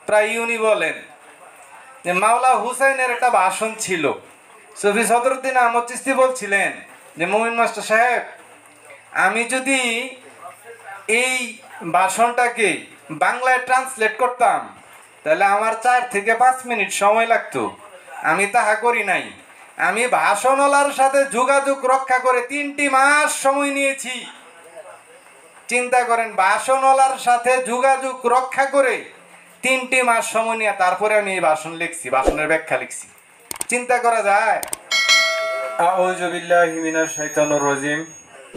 প্রায় উনি বলেন যে মাওলা হুসাইনের একটা ভাষণ ছিল। সুফি সদরুদ্দিন আহমদ চিশতি বলছিলেন যে মুমিন মাস্টার সাহেব, আমি যদি এই ভাষণটাকে বাংলায় ট্রান্সলেট করতাম তাহলে আমার 4 থেকে 5 মিনিট সময় লাগতো। আমি তাহা করি নাই। আমি ভাষণওয়ালার সাথে যোগাযোগ রক্ষা করে 3টি মাস সময় নিয়েছি। চিন্তা করেন, ভাষণওয়ালার সাথে যোগাযোগ রক্ষা করে 3টি মাস সময় নিয়ে তারপরে আমি এই ভাষণ লিখছি, ভাষণের ব্যাখ্যা লিখছি। চিন্তা করা যায়? আউযু বিল্লাহি মিনাশ শাইতানির রাজিম।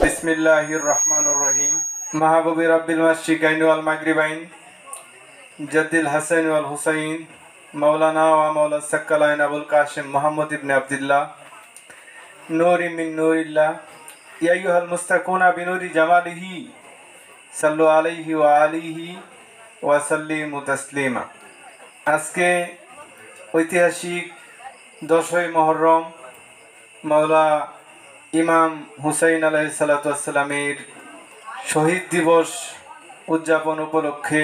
বিসমিল্লাহির রহমানির রহিম। মাহবুবি রাব্বিল মাশরিকাইন ওয়াল মাগরিবাইন, জাদ্দিল হাসান ওয়াল হুসাইন, মাওলানা ওয়া মাওলা সাক্কালাইন আবুল কাসিম মুহাম্মদ ইবনে আব্দুল্লাহ, নূরি মিন নূরিল্লাহ, ইয়া আইয়ুহাল মুস্তাকুনা বিনুরি জামালিহি, সাল্লু আলাইহি ওয়া আলিহি ওয়া সাল্লিমু তাসলিমা। আজকে ঐতিহাসিক 10ই মুহররম মাওলা ইমাম হুসাইন আলাইহিস সালাতু ওয়াস সালামের শহীদ দিবস উদযাপন উপলক্ষে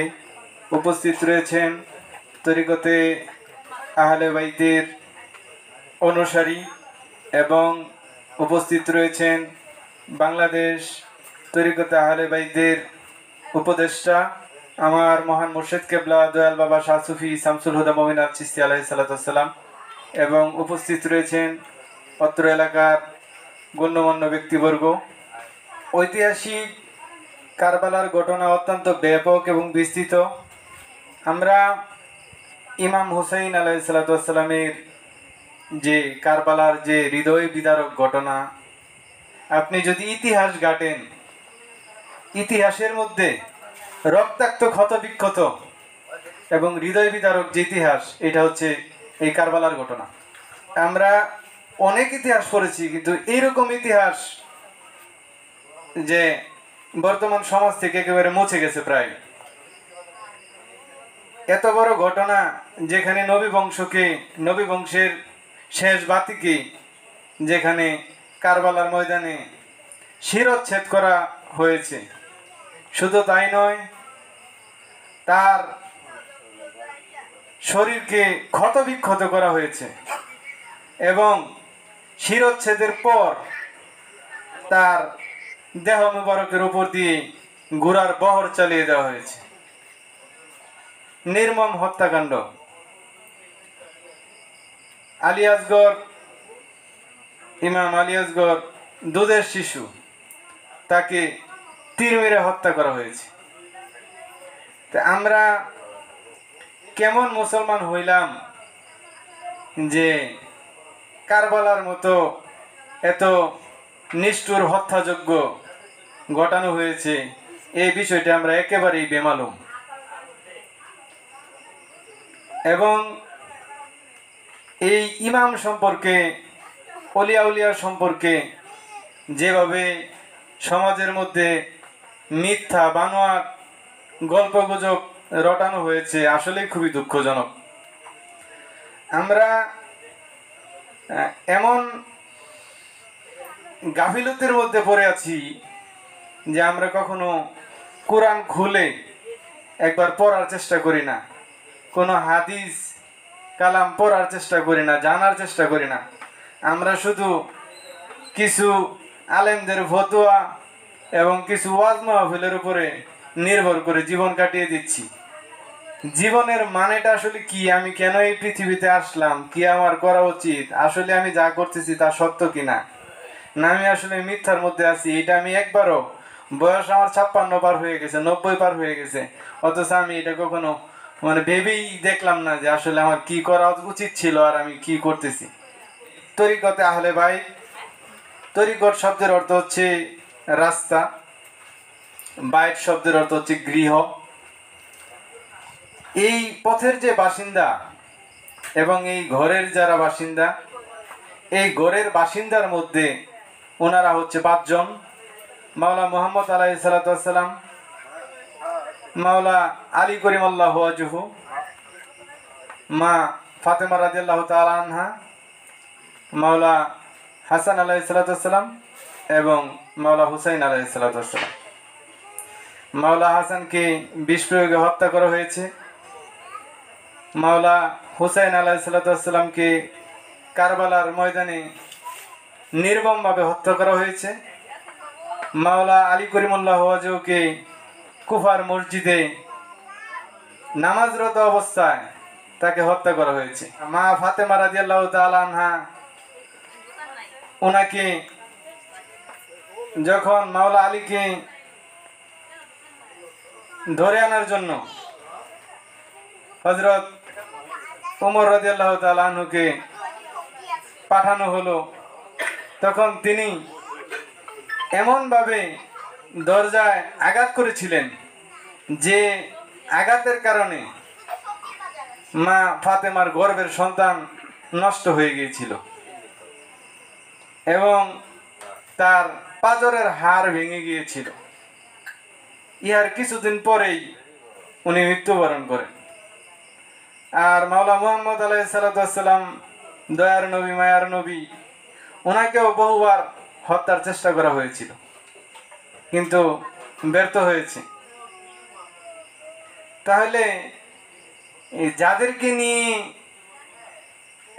উপস্থিত রয়েছেন তরিকতে আহলে বাইতের অনুসারী এবং উপস্থিত রয়েছেন বাংলাদেশ তরিকতে আহলে বাইতের উপদেষ্টা আমার মহান মুর্শিদ কেবলা দয়াল বাবা শাহ সুফি শামসুল হুদা মমিন আল চিশতি আলাইহিস সালাতু ওয়াস সালাম এবং উপস্থিত রয়েছেন অত্র এলাকার গণ্যমান্য ব্যক্তিবর্গ। ঐতিহাসিক কারবালার ঘটনা অত্যন্ত ব্যাপক এবং বিস্তৃত। আমরা ইমাম হুসাইন আলাইহিস সালাতু ওয়াস সালামের যে কারবালার যে হৃদয় বিদারক ঘটনা, আপনি যদি ইতিহাস ঘাটেন, ইতিহাসের মধ্যে রক্তাক্ত ক্ষতবিক্ষত এবং হৃদয় বিদারক যে ইতিহাস, এটা হচ্ছে এই কারবালার ঘটনা। আমরা অনেক ইতিহাস পড়েছি, কিন্তু এইরকম ইতিহাস যে বর্তমান সমাজ থেকে একেবারে মুছে গেছে প্রায়। এত বড় ঘটনা যেখানে নবী বংশের শেষ বাতিকে যেখানে কারবালার ময়দানে শিরচ্ছেদ করা হয়েছে, শুধু তাই নয়, তার শরীরকে ক্ষতবিক্ষত করা হয়েছে এবং শিরচ্ছেদের পর তার দেহ মুবারকের উপর দিয়ে ঘোড়ার বহর চালিয়ে দেওয়া হয়েছে। নির্মম হত্যাকাণ্ড। ইমাম আলী আসগর দুধের শিশু, তাকে তীর মেরে হত্যা করা হয়েছে। তা আমরা কেমন মুসলমান হইলাম যে কারবালার মতো এত নিষ্ঠুর হত্যাযজ্ঞ ঘটানো হয়েছে, এই বিষয়টা আমরা একেবারেই বেমালুম। এবং এই ইমাম সম্পর্কে, অলিয়া উলিয়া সম্পর্কে যেভাবে সমাজের মধ্যে মিথ্যা বানোয়াট গল্পগুজব রটানো হয়েছে, আসলে খুবই দুঃখজনক। আমরা এমন গাফিলতির মধ্যে পড়ে আছি যে আমরা কখনো কোরআন খুলে একবার পড়ার চেষ্টা করি না, কোনো হাদিস কালাম পড়ার চেষ্টা করি না, জানার চেষ্টা করি না। আমরা শুধু কিছু আলেমদের ফতোয়া এবং কিছু ওয়াজ মাহফিলের উপরে নির্ভর করে জীবন কাটিয়ে দিচ্ছি। জীবনের মানেটা আসলে কি, আমি কেন এই পৃথিবীতে আসলাম, কি আমার করা উচিত, আসলে আমি যা করতেছি তা সত্য কিনা, না আমি আসলে মিথ্যার মধ্যে আছি, এটা আমি একবারও, বয়স আমার 56 পার হয়ে গেছে, 90 পার হয়ে গেছে, অথচ আমি এটা কখনো ভেবেই দেখলাম না যে আসলে আমার কি করা উচিত ছিল আর আমি কি করতেছি। তরিকতে আহলে বাইত, তরিকত শব্দের অর্থ হচ্ছে রাস্তা, বাইত শব্দের অর্থ হচ্ছে গৃহ। এই পথের যে বাসিন্দা এবং এই ঘরের যারা বাসিন্দা, এই ঘরের বাসিন্দার মধ্যে ওনারা হচ্ছে 5 জন। মাওলা মুহাম্মদ আলাইহিস সালাতু ওয়াস সালাম, মাওলা আলী করিমাল্লাহু ওয়াজহু, মা ফাতেমা রাদিয়াল্লাহু তাআলা আনহা, মাওলা হাসান আলাইহিস সালাতু ওয়াস সালাম এবং মাওলা হুসাইন আলাইহিস সালাতু ওয়াস সালাম। মাওলা হাসানকে বিষ প্রয়োগে হত্যা করা হয়েছে মাওলা হুসাইন আলাইহিসসালামকে কারবালার ময়দানে নির্মমভাবে হত্যা করা হয়েছে। মাওলা আলী করিমুল্লাহ ওয়াজহকে কুফার মসজিদে নামাজরত অবস্থায় তাকে হত্যা করা হয়েছে। মা ফাতেমা রাদিয়াল্লাহু তাআলা আনহা ওনাকে যখন মাওলা আলীকে ধরে আনার জন্য হযরত ওমর রাদিয়াল্লাহু তাআলা আনহুকে পাঠানো হলো, তখন তিনি এমনভাবে দরজায় আঘাত করেছিলেন যে আঘাতের কারণে মা ফাতেমার গর্ভের সন্তান নষ্ট হয়ে গিয়েছিল এবং তার পাঁজরের হাড় ভেঙে গিয়েছিল। ইহার কিছুদিন পরেই উনি মৃত্যুবরণ করেন। আর মাওলা মুহাম্মদ আলাইহিস সালাম, দয়ার নবী, মায়ার নবী, ওনাকেও বহুবার হত্যার চেষ্টা করা হয়েছিল, কিন্তু ব্যর্থ হয়েছে। তাহলে যাদেরকে নিয়ে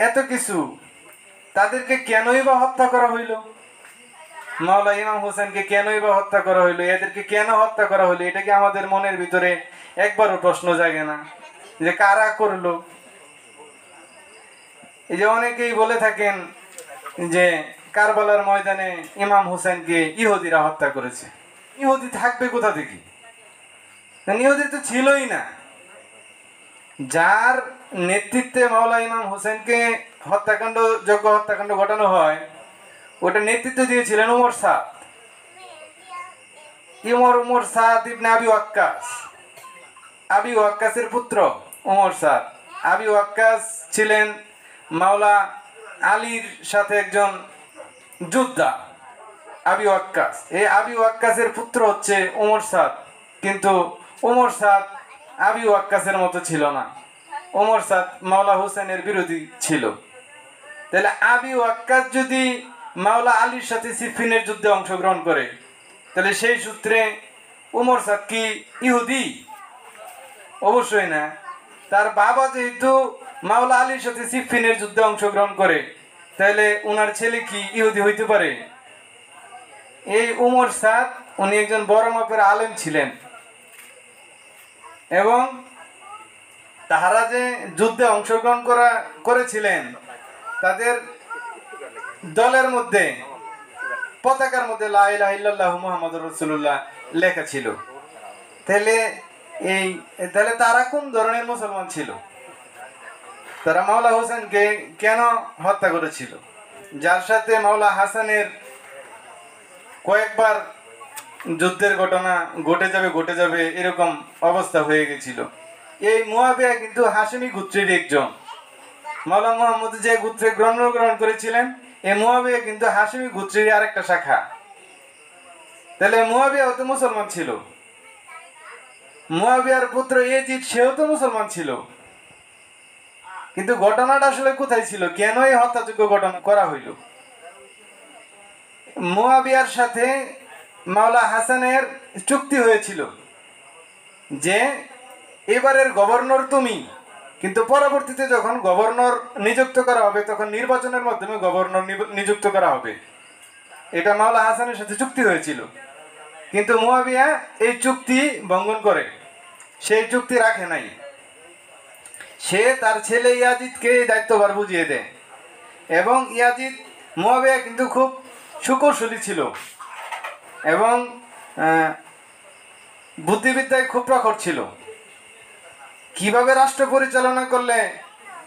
এত কিছু, তাদেরকে কেনই বা হত্যা করা হইল? মাওলা ইমাম হোসেনকে কেনই বা হত্যা করা হইলো? এদেরকে কেন হত্যা করা হইলো? এটা কি আমাদের মনের ভিতরে একবারও প্রশ্ন জাগে না যে কারা করলো? এই যে অনেকেই বলে থাকেন যে কারবালার ময়দানে ইমাম হোসেনকে ইহুদিরা হত্যা করেছে। ইহুদি থাকবে কোথা থেকে? ইহুদি তো ছিলই না। যার নেতৃত্বে মাওলা ইমাম হোসেনকে যোগ্য হত্যাকাণ্ড ঘটানো হয়, ওটা নেতৃত্ব দিয়েছিলেন উমর সাদ। উমর সাদ ইবনে আবি ওয়াক্কাস, আবি ওয়াক্কাসের পুত্র উমর সাদ। আবি ওয়াক্কাস ছিলেন মাওলা আলীর সাথে একজন যোদ্ধা। আবি ওয়াক্কাস, এই আবি ওয়াক্কাসের পুত্র হচ্ছে উমর সাদ। কিন্তু উমর সাদ আবি ওয়াক্কাসের মতো ছিল না। উমর সাদ মাওলা হোসেনের বিরোধী ছিল। তাহলে আবি ওয়াক্কাস যদি মাওলা আলীর সাথে সিফিনের যুদ্ধে অংশগ্রহণ করে, তাহলে সেই সূত্রে উমর সাদ কি ইহুদি? অবশ্যই না। তার বাবা যেহেতু মাওলা আলীর সাথে সিফিনের যুদ্ধে অংশগ্রহণ করে, তাহলে উনার ছেলে কি ইহুদি হইতে পারে? এই উমর সাদ উনি একজন বড় মাপের আলেম ছিলেন এবং তাহারা যে যুদ্ধে অংশগ্রহণ করেছিলেন, তাদের দলের মধ্যে পতাকার মধ্যে লা ইলাহা ইল্লাল্লাহু মুহাম্মাদুর রাসূলুল্লাহ লেখা ছিল। তাহলে তারা কোন ধরনের মুসলমান ছিল? তারা মাওলা হোসেনকে কেন হত্যা করেছিল? যার সাথে মাওলা হাসানের কয়েকবার যুদ্ধের ঘটনা ঘটে যাবে এরকম অবস্থা হয়ে গেছিল। এই মুয়াবিয়া কিন্তু হাশেমি গোত্রের একজন। মাওলা মুহাম্মদ যে গোত্রে গ্রহণ করেছিলেন, এই মুয়াবিয়া কিন্তু হাশেমি গোত্রের আরেকটা শাখা। তাহলে মুয়াবিয়াও তো মুসলমান ছিল। মুয়াবিয়ার পুত্র ইয়াজিদ, সেও তো মুসলমান ছিল। কিন্তু ঘটনাটা আসলে কোথায় ছিল? কেন এই হত্যাযোগ্য ঘটনা করা হইল? মুয়াবিয়ার সাথে মাওলা হাসানের চুক্তি হয়েছিল যে এবারের গভর্নর তুমি, কিন্তু পরবর্তীতে যখন গভর্নর নিযুক্ত করা হবে তখন নির্বাচনের মাধ্যমে গভর্নর নিযুক্ত করা হবে। এটা মাওলা হাসানের সাথে চুক্তি হয়েছিল। কিন্তু মুয়াবিয়া এই চুক্তি ভঙ্গন করে, সেই চুক্তি রাখে নাই। সে তার ছেলে ইয়াজিদকে দায়িত্বভার বুঝিয়ে দেয় এবং ইয়াজিদ, মুয়াবিয়া কিন্তু খুব সুকৌশলী ছিল এবং বুদ্ধিবিদ্যায় খুব প্রখর ছিল। কিভাবে রাষ্ট্র পরিচালনা করলে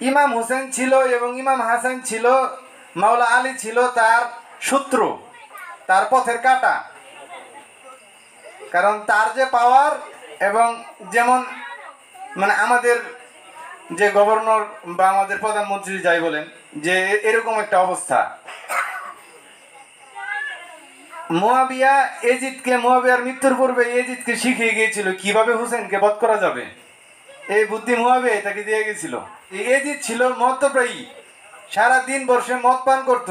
ইমাম হোসেন ছিল এবং ইমাম হাসান ছিল, মাওলা আলী ছিল তার শত্রু, তার পথের কাঁটা। কারণ তার যে পাওয়ার, এবং যেমন মানে আমাদের যে গভর্নর বা আমাদের প্রধানমন্ত্রী যাই বলেন, যে এরকম একটা অবস্থা। মুয়াবিয়ার মৃত্যুর পূর্বে ইয়াজিদকে শিখিয়ে গিয়েছিল কিভাবে হুসেনকে বধ করা যাবে। এই বুদ্ধি মুয়াবিয়া তাকে দিয়ে গেছিল। ইয়াজিদ ছিল মদ্যপ্রায়ী, সারাদিন বর্ষে মদ পান করত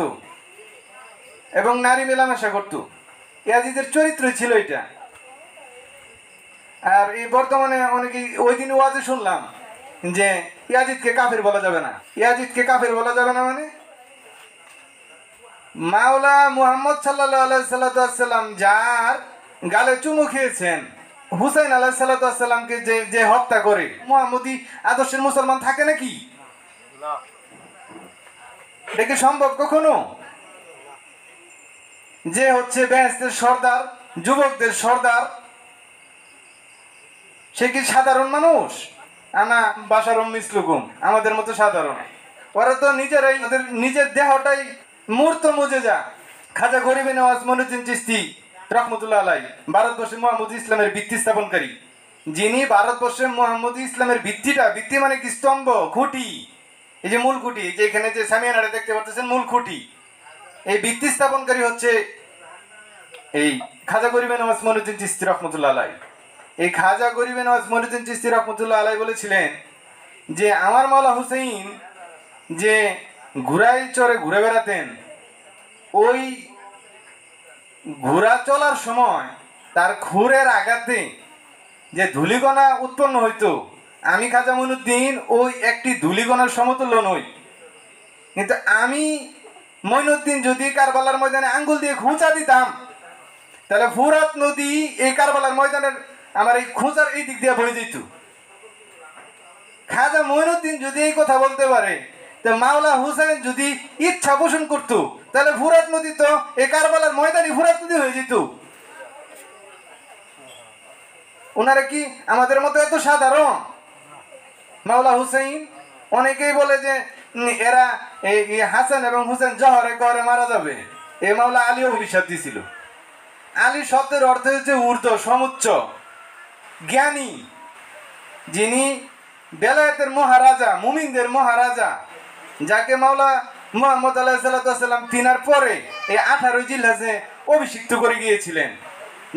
এবং নারী মেলামেশা করত। ইয়াজিদের চরিত্র ছিল এটা। আর এই বর্তমানে অনেকে, ওই দিন ওয়াজে শুনলাম যে ইয়াজিদকে কাফির বলা যাবে না। ইয়াজিদকে কাফির বলা যাবে না মানে মাওলা মুহাম্মদ সাল্লাল্লাহু আলাইহি সাল্লাম যার গালে চুমু খেয়েছেন, হুসাইন আলাইহিস সালামকে যে যে হত্যা করে, মুহাম্মদী আদর্শের মুসলমান থাকে নাকি? এটা কি সম্ভব কখনো? যে হচ্ছে বেহেশতের সর্দার, যুবকদের সর্দার, সে কি সাধারণ মানুষ? আনা বাশারুম মিসলুকুম, আমাদের মতো সাধারণ। ওরা তো নিজেরাই ওদের নিজের দেহটাই মূর্ত মুজেজা। খাজা গরিবে নওয়াজ মঈনুদ্দিন চিশতি রহমতুল্লাহ আলাইহি ভারতবর্ষে মুহাম্মদী ইসলামের ভিত্তি স্থাপনকারী, যিনি ভারতবর্ষে মুহাম্মদী ইসলামের ভিত্তি মানে কি স্তম্ভ, খুঁটি, এই যে মূল খুঁটি, যে এখানে যে সামিয়ানাটা দেখতে পাচ্ছেন মূল খুঁটি, এই ভিত্তি স্থাপনকারী হচ্ছে এই খাজা গরিবে নওয়াজ মঈনুদ্দিন চিশতি রহমতুল্লাহ আলাইহি। এই খাজা গরিবে নওয়াজ মঈনুদ্দিন চিশতি রহমতুল্লাহ আলাইহি বলেছিলেন যে আমার মাওলা হুসাইন যে ঘোড়ায় চড়ে ঘুরে বেড়াতেন, ওই ঘোড়া চলার সময় তার খুরের আঘাতে যে ধূলিকণা উৎপন্ন হইতো, আমি খাজা মঈনুদ্দিন ওই একটি ধূলিকণার সমতুল্য নই। কিন্তু আমি মঈনুদ্দিন যদি কারবালার ময়দানে আঙ্গুল দিয়ে খুঁচা দিতাম, তাহলে ফুরাত নদী এই কারবালার ময়দানের আমার এই খুঁচার এই দিক দিয়ে বয়ে যেত। খাজা মঈনুদ্দিন যদি এই কথা বলতে পারে, তো মাওলা হুসাইন যদি ইচ্ছা পোষণ করতো, তাহলে ফুরাত নদী তো এই কারবালার ময়দানই ফুরাত নদী হয়ে যেত। ওনারা কি আমাদের মতো এত সাধারণ? মাওলা হুসাইন, অনেকেই বলে যে এরা এই হাসান এবং হুসেন জহরে করে মারা যাবে। এই মাওলা আলীও অভিশাপ দিয়েছিল। আলী শব্দের অর্থ হচ্ছে ঊর্ধ্ব, সমুচ্চ, জ্ঞানী, যিনি বেলায়েতের মহারাজা, মুমিনদের মহারাজা, যাকে মাওলা মুহাম্মদ আলাইহিস সালাম তিনার পরে এই 18 জিলহজে অভিষিক্ত করে গিয়েছিলেন,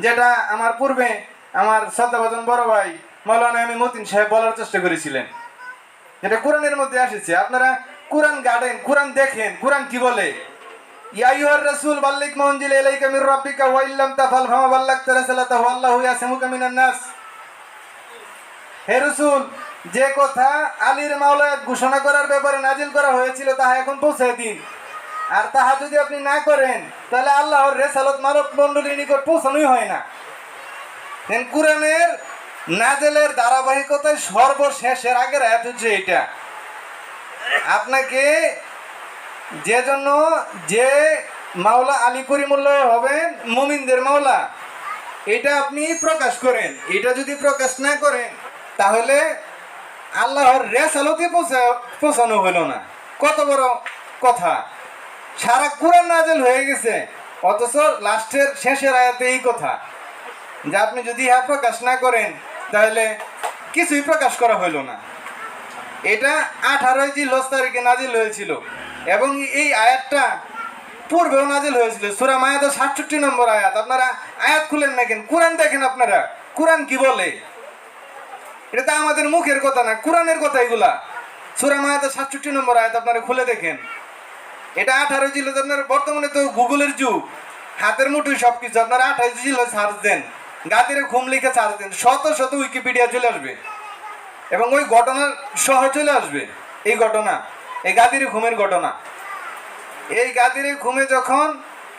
যেটা আমার পূর্বে আমার শ্রদ্ধাভাজন বড় ভাই মাওলানা আমি মতিন সাহেব বলার চেষ্টা করেছিলেন। এটা কোরআনের মধ্যে এসেছে। আপনারা কোরআন গাড়েন, কোরআন দেখেন, কোরআন কি বলে? ইয়া আইয়ুহার রাসূল বাল্লিগ মা উনজিলা ইলাইকা মির রাব্বিকা ওয়া ইল্লাম তাফআল ফামা বাল্লাগতা রাসালাতাহু আল্লাহু ইয়াসিমুকা মিনান নাস। হে রাসূল, যে কথা আলীর মাওলায়াত ঘোষণা করার ব্যাপারে নাজিল করা হয়েছিল তাহা এখন পৌঁছে দিন। আর তাহা যদি আপনি না করেন, তাহলে আল্লাহর রিসালাত মানব মণ্ডলীর নিকট পৌঁছানোই হয় না। কোরআনের নাজেলের ধারাবাহিকতায় সর্বশেষের আগের আয়াত হচ্ছে এটা। আপনাকে যে জন্য যে মাওলা আলী করিমুল্লাহ হবেন মুমিনদের মাওলা, এটা আপনি প্রকাশ করেন। এটা যদি প্রকাশ না করেন, তাহলে আল্লাহর রেসালতে পৌঁছানো হলো না। কত বড় কথা! সারা কোরআন নাজেল হয়ে গেছে, অথচ লাস্টের শেষের আয়াতে এই কথা যে আপনি যদি ইহা প্রকাশ না করেন, তাহলে কিছুই প্রকাশ করা হইল না। এটা 18 জিলহজ তারিখে নাজিল হয়েছিল এবং এই আয়াতটা পূর্বেও নাজিল হয়েছিল। সূরা মায়েদা 67 নম্বর আয়াত। আপনারা আয়াত খুলেন না কেন? কোরআন দেখেন আপনারা, কোরআন কি বলে? এটা তো আমাদের মুখের কথা না, কোরআনের কথা এগুলা। সূরা মায়েদা 67 নম্বর আয়াত আপনারা খুলে দেখেন। এটা 18 জিলহজ। আপনার বর্তমানে তো গুগলের যুগ, হাতের মুঠোয় সবকিছু। আপনারা 28 জিলহজ সার্চ দেন, গাদিরে ঘুম লিখে সার্চ দেন, শত শত উইকিপিডিয়া চলে আসবে এবং ওই ঘটনা সহ চলে আসবে। এই ঘটনা, এই গাদিরে ঘুমের ঘটনা। এই গাদিরে ঘুমে যখন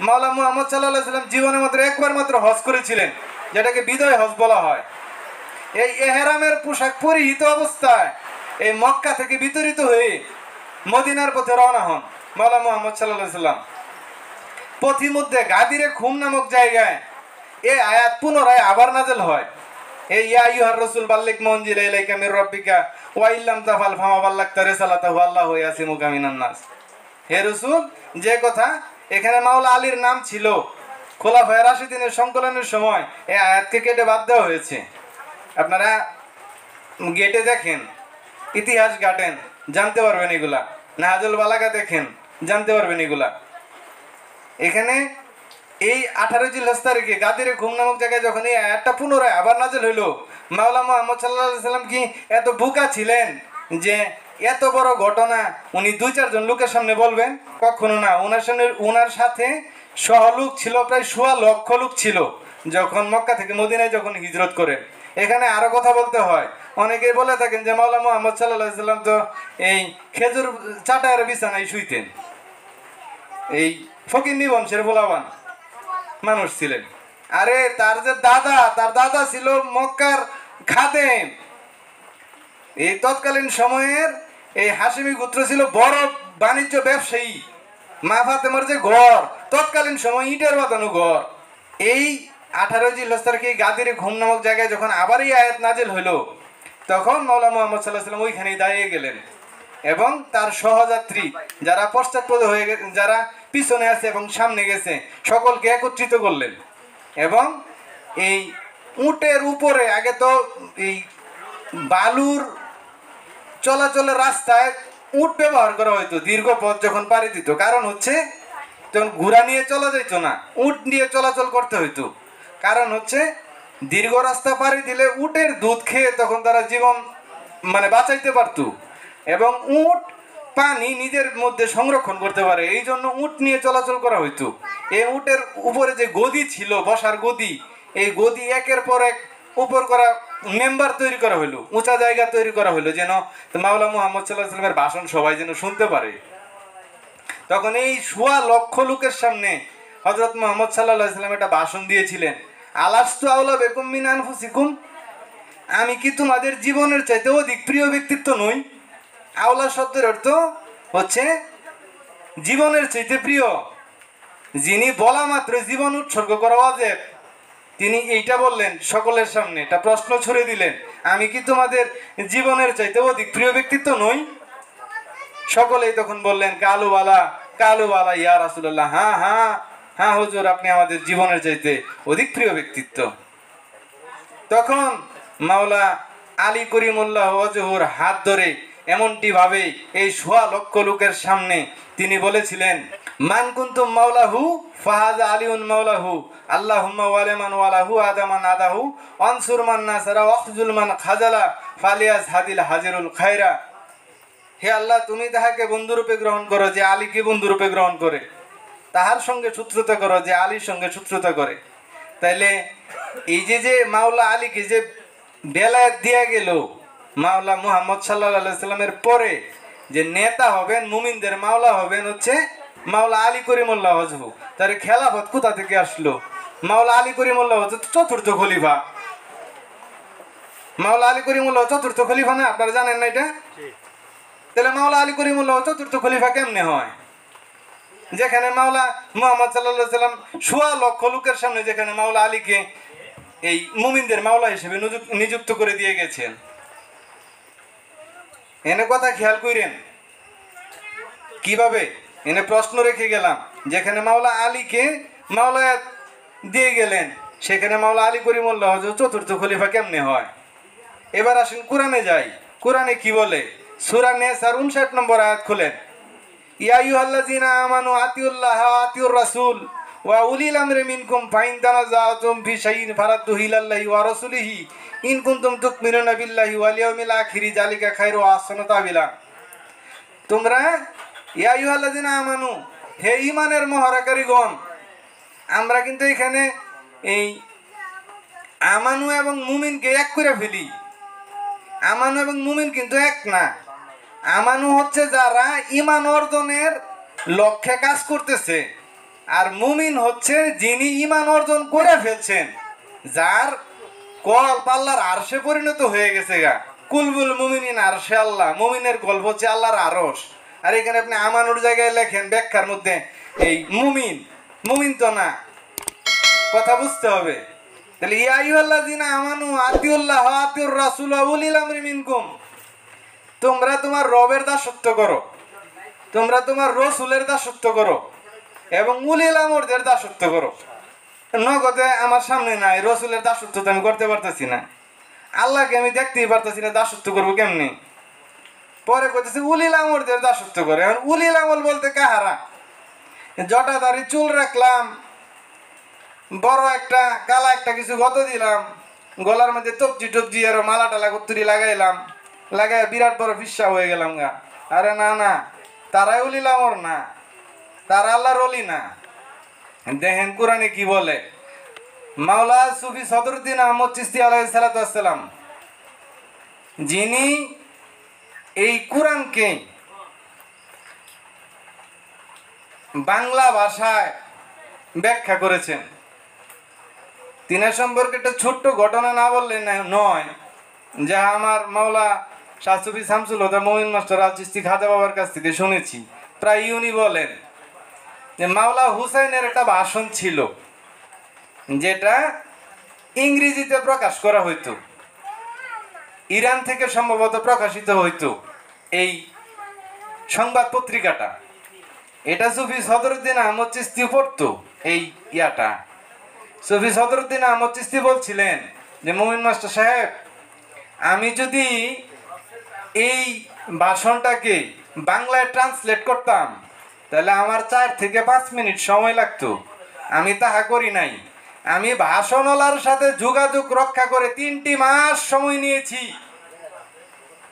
মাওলা মুহাম্মদ সাল্লাল্লাহু আলাইহি সাল্লাম জীবনের মাত্র একবার মাত্র হজ করেছিলেন, যেটাকে বিদায় হজ বলা হয়, এই এহরামের পোশাক পরিহিত অবস্থায় এই মক্কা থেকে বিতাড়িত হয়ে মদিনার পথে রওনা হন মাওলা মুহাম্মদ সাল্লাল্লাহু আলাইহি সাল্লাম। পথিমধ্যে গাদিরে ঘুম নামক জায়গায় এই আয়াত পুনরায় আবার নাযিল হয়। এই ইয়া আইয়ুহার রাসূল বাল্লিগ মা উনজিলা ইলাইকা মির রাব্বিকা ওয়া ইল্লাম তাফআল ফামা বাল্লাগতা রিসালাতাহু আল্লাহু ইয়াসিমুকা মিনান নাস। হে রাসূল, যে কথা এখানে মাওলা আলীর নাম ছিল, খোলাফায়ে রাশিদিনের সংকলনের সময় এই আয়াতকে কেটে বাদ দেওয়া হয়েছে। আপনারা গেটে দেখেন, ইতিহাস ঘাটেন, জানতে পারবেন এগুলা। নাহাজুল বালাগা দেখেন, জানতে পারবেন এগুলা। এখানে এই 18 জিলহজ তারিখে গাদিরে ঘুম নামক জায়গায় যখন এই আয়াতটা পুনরায় আবার নাযিল হইল, মাওলা মুহাম্মদ সাল্লাল্লাহু আলাইহি সাল্লাম কি এত বোকা ছিলেন যে এত বড় ঘটনা উনি 2-4 জন লোকের সামনে বলবেন? কখনো না। ওনার সাথে সহলোক ছিল প্রায় 1.25 লক্ষ লোক ছিল যখন মক্কা থেকে মদিনায় যখন হিজরত করেন। এখানে আরো কথা বলতে হয়, অনেকেই বলে থাকেন যে মাওলানা মুহাম্মদ সাল্লাল্লাহু আলাইহি সাল্লাম তো এই খেজুর চাটায়ের বিছানায় শুইতেন, এই ফকিন্নি বংশের বলাবান মানুষ ছিলেন। আরে তার যে দাদা, তার দাদা ছিল মক্কার খাদেম। এই তৎকালীন সময়ের এই হাশিমি গোত্র ছিল বড় বাণিজ্য ব্যবসায়ী। মা ফাতেমার যে ঘর, তৎকালীন সময় ইটের বাঁধানো ঘর। এই 18 জিলহজ তারিখে গাদিরে ঘুম নামক জায়গায় যখন আবার এই আয়াত নাজিল হলো, তখন মাওলানা মুহাম্মদ সাল্লাল্লাহু আলাইহি সাল্লাম ওইখানেই দাঁড়িয়ে গেলেন এবং তার সহযাত্রী যারা পশ্চাৎপদ হয়ে গেছে, যারা পিছনে আছে এবং সামনে গেছে, সকলকে একত্রিত করলেন। এবং এই উটের উপরে আগে তো এই বালুর চলাচলের রাস্তায় উট ব্যবহার করা হইতো দীর্ঘ পথ যখন পাড়ি দিত। কারণ হচ্ছে তখন ঘোড়া নিয়ে চলা যেত না, উট নিয়ে চলাচল করতে হইতো। কারণ হচ্ছে দীর্ঘ রাস্তা পাড়ি দিলে উটের দুধ খেয়ে তখন তারা জীবন বাঁচাইতে পারত এবং উট পানি নিজের মধ্যে সংরক্ষণ করতে পারে, এই জন্য উট নিয়ে চলাচল করা হইতো। এই উটের উপরে যে গদি ছিল, বসার গদি, এই গদি একের পর এক উপর করা মেম্বার তৈরি করা হইলো, উঁচা জায়গা তৈরি করা হইলো, যেন মাওলানা মুহাম্মদ সাল্লাল্লাহু আলাইহি সাল্লামের ভাষণ সবাই যেন শুনতে পারে। তখন এই 1.25 লক্ষ লোকের সামনে হযরত মুহাম্মদ সাল্লাল্লাহু আলাইহি সাল্লাম একটা ভাষণ দিয়েছিলেন। আলাস্তু আওলা বিকুম মিন আনফুসিকুম, আমি কি তোমাদের জীবনের চাইতে অধিক প্রিয় ব্যক্তিত্ব নই? আওলা শব্দের অর্থ হচ্ছে জীবনের চাইতে প্রিয়, যিনি বলা মাত্র জীবন উৎসর্গ করা ওয়াজিব, তিনি এইটা বললেন সকলের সামনে, একটা প্রশ্ন ছুড়ে দিলেন, আমি কি তোমাদের জীবনের চাইতে অধিক প্রিয় ব্যক্তিত্ব নই? সকলেই তখন বললেন কালু বালা ইয়া রাসূলুল্লাহ, হ্যাঁ হ্যাঁ হ্যাঁ হুজুর, আপনি আমাদের জীবনের চাইতে অধিক প্রিয় ব্যক্তিত্ব। তখন মাওলা আলী করিমুল্লাহ ওয়াজহুর হাত ধরে এমনটি ভাবে এই 1.25 লক্ষ লোকের সামনে তিনি বলেছিলেন, মান কুনতুম মাওলাহু ফাহাযা আলিউন মাওলাহু, আল্লাহুম্মা ওয়ালিমান ওয়ালাহু আদামান আদাহু আনসুর মান নাসারা ওয়াখজুল মান খাজালা ফালিয়াস হাদিল হাজিরুল খায়রা। হে আল্লাহ, তুমি তাহাকে বন্ধুরূপে গ্রহণ করো যে আলীকে বন্ধুরূপে গ্রহণ করে, তাহার সঙ্গে শত্রুতা করো যে আলীর সঙ্গে শত্রুতা করে। তাইলে এই যে মাওলা আলীকে যে বেলায়েত দিয়া গেল, মাওলা মুহাম্মদ সাল্লাল্লাহু আলাইহি সাল্লামের পরে যে নেতা হবেন, মুমিনদের মাওলা হবেন হচ্ছে মাওলা আলী করিমুল্লাহ ওয়াজহু। তার খেলাফত কোথা থেকে আসলো? মাওলা আলী করিমুল্লাহ ওয়াজহু চতুর্থ খলিফা। মাওলা আলী করিমুল্লাহ চতুর্থ খলিফা না? আপনারা জানেন না এটা? তাহলে মাওলা আলী করিমুল্লাহ চতুর্থ খলিফা কেমনে হয়? যেখানে মাওলা মুহাম্মদ সাল্লাল্লাহু আলাইহি সাল্লাম 1.25 লক্ষ লোকের সামনে যেখানে মাওলা আলীকে এই মুমিনদের মাওলা হিসেবে নিযুক্ত করে দিয়ে গেছেন। এনে কথা খেয়াল করেন কিভাবে এনে প্রশ্ন রেখে গেলাম, যেখানে মাওলা আলীকে মাওলায়াত দিয়ে গেলেন সেখানে মাওলা আলী করিমুল্লাহ চতুর্থ খলিফা কেমনে হয়? এবার আসেন কোরআনে যাই। কোরআনে কি বলে? সূরা নেসার 59 নম্বর আয়াত খুলেন। ইয়া আইয়ুহাল্লাযিনা আমানু আতিউল্লাহ ওয়া আতিউর রাসূল ওয়া উলিল আমরি মিনকুম ফাইন তানাযাতুম ফি শাইইন ফারাদ্দুহু ইলাল্লাহি ওয়া রাসূলিহি ইন কুনতুম তুমিনুনা বিল্লাহি ওয়াল ইয়াউমিল আখিরি যালিকা খায়রু ওয়া আহসানু তাবিলা। তোমরা ইয়া আইয়ুহাল্লাযিনা আমানু, হে ঈমানের মহরাকারীগণ। আমরা কিন্তু এখানে এই আমানু এবং মুমিনকে এক করে ফেলি। আমানু এবং মুমিন কিন্তু এক না। আমানু হচ্ছে যারা ঈমান অর্জনের লক্ষ্যে কাজ করতেছে, আর মুমিন হচ্ছে যিনি ঈমান অর্জন করে ফেলছেন, যার কল্প আল্লাহর আরশে পরিণত হয়ে গেছে গা। কুলবুল মুমিনিন আরশে আল্লাহ, মুমিনের কল্প হচ্ছে আল্লাহর আরশ। আর এখানে আপনি আমানুর জায়গায় লেখেন ব্যাখ্যার মধ্যে এই মুমিন, মুমিন তো না, কথা বুঝতে হবে। তাহলে ইয়া আইয়ুহাল্লাযিনা আমানু আতিউল্লাহ ওয়া আতিউর রাসূল ওয়া উলিল আমরি মিনকুম, তোমরা তোমার রবের দাসত্ব করো, তোমরা তোমার রাসূলের দাসত্ব করো এবং উলিল আমরদের দাসত্ব করো। নগদে আমার সামনে নাই, রাসূলের দাসত্ব তো আমি করতে পারতেছি না, আল্লাহকে আমি দেখতেই পারতেছি না, দাসত্ব করবো কেমনি? পরে কইতেছে উলিল আমরদের দাসত্ব করে। এখন উলিল আমল বলতে কাহারা? জটাদারি চুল রাখলাম, বড় একটা কালা একটা কিছু গত দিলাম, গলার মধ্যে টপজি টপজি আর মালা টালা কত্তুরি লাগাইলাম, লাগাই বিরাট বড় ফিসা হয়ে গেলাম গা। আরে না না, তারাই উলিল আমর না, তারা আল্লাহর ওলি না। দেখেন কোরআনে কি বলে। মাওলা সুফি সদরুদ্দিন আহমদ চিশতি আলাইহিস সালাতু ওয়াস সালাম যিনি এই কোরআনকে বাংলা ভাষায় ব্যাখ্যা করেছেন। তিনার সম্পর্কে একটা ছোট্ট ঘটনা না বললে নয়, যা আমার মাওলা শাহ সুফি শামসুল হুদা মঈন মাস্টার আল চিশতি খাজা বাবার কাছ থেকে শুনেছি। প্রায় উনি বলেন যে মাওলা হুসাইনের একটা ভাষণ ছিল, যেটা ইংরেজিতে প্রকাশ করা হইতো, ইরান থেকে সম্ভবত প্রকাশিত হইতো এই সংবাদ পত্রিকাটা। এটা সুফি সদরুদ্দিন আহমদ চিশতি পড়তো এই ইয়াটা। সুফি সদরুদ্দিন আহমদ চিশতি বলছিলেন যে মঈন মাস্টার সাহেব, আমি যদি এই ভাষণটাকে বাংলায় ট্রান্সলেট করতাম তাহলে আমার 4 থেকে 5 মিনিট সময় লাগতো। আমি তাহা করি নাই। আমি ভাষণওয়ালার সাথে যোগাযোগ রক্ষা করে 3টি মাস সময় নিয়েছি।